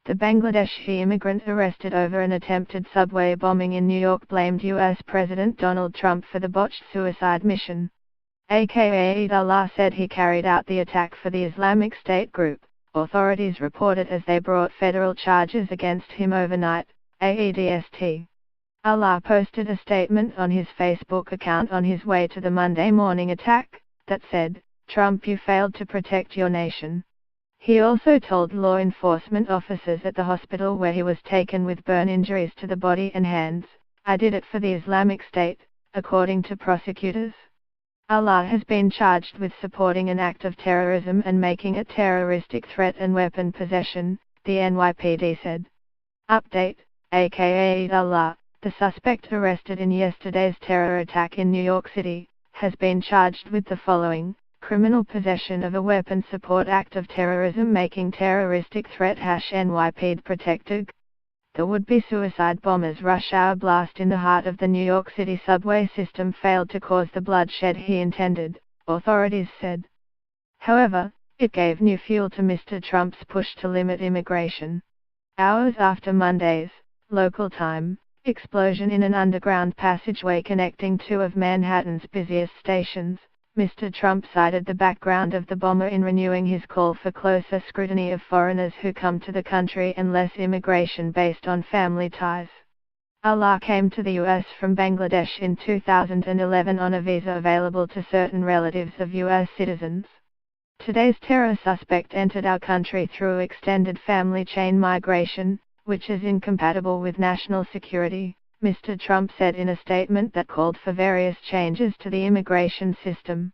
The Bangladeshi immigrant arrested over an attempted subway bombing in New York blamed U.S. President Donald Trump for the botched suicide mission. aka Eid Allah said he carried out the attack for the Islamic State group, authorities reported as they brought federal charges against him overnight. AEDST. Allah posted a statement on his Facebook account on his way to the Monday morning attack, that said, "Trump, you failed to protect your nation." He also told law enforcement officers at the hospital where he was taken with burn injuries to the body and hands, "I did it for the Islamic State," according to prosecutors. Allah has been charged with supporting an act of terrorism and making a terroristic threat and weapon possession, the NYPD said. Update, aka Eid Allah, the suspect arrested in yesterday's terror attack in New York City, has been charged with the following: criminal possession of a weapon, support act of terrorism, making terroristic threat #NYPD protected. The would-be suicide bomber's rush-hour blast in the heart of the New York City subway system failed to cause the bloodshed he intended, authorities said. However, it gave new fuel to Mr. Trump's push to limit immigration. Hours after Monday's, local time, explosion in an underground passageway connecting two of Manhattan's busiest stations, Mr. Trump cited the background of the bomber in renewing his call for closer scrutiny of foreigners who come to the country and less immigration based on family ties. Allah came to the U.S. from Bangladesh in 2011 on a visa available to certain relatives of U.S. citizens. Today's terror suspect entered our country through extended family chain migration, which is incompatible with national security, Mr. Trump said in a statement that called for various changes to the immigration system.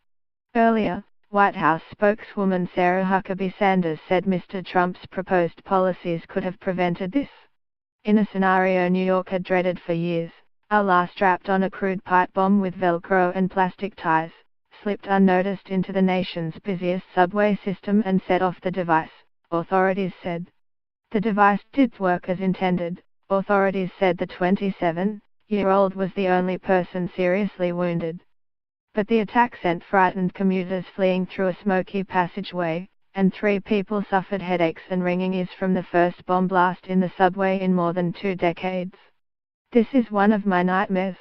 Earlier, White House spokeswoman Sarah Huckabee Sanders said Mr. Trump's proposed policies could have prevented this. In a scenario New York had dreaded for years, Allah strapped on a crude pipe bomb with Velcro and plastic ties, slipped unnoticed into the nation's busiest subway system and set off the device, authorities said. The device did work as intended. Authorities said the 27-year-old was the only person seriously wounded. But the attack sent frightened commuters fleeing through a smoky passageway, and 3 people suffered headaches and ringing ears from the first bomb blast in the subway in more than 2 decades. "This is one of my nightmares.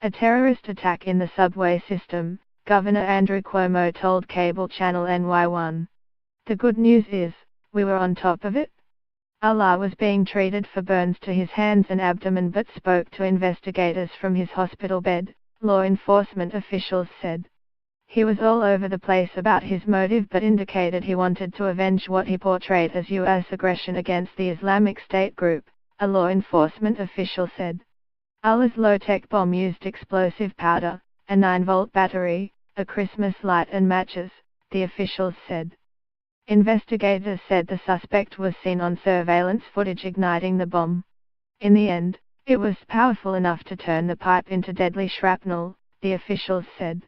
A terrorist attack in the subway system," Governor Andrew Cuomo told cable channel NY1. "The good news is, we were on top of it." Allah was being treated for burns to his hands and abdomen but spoke to investigators from his hospital bed, law enforcement officials said. He was all over the place about his motive but indicated he wanted to avenge what he portrayed as U.S. aggression against the Islamic State group, a law enforcement official said. Allah's low-tech bomb used explosive powder, a 9-volt battery, a Christmas light and matches, the officials said. Investigators said the suspect was seen on surveillance footage igniting the bomb. In the end, it was powerful enough to turn the pipe into deadly shrapnel, the officials said.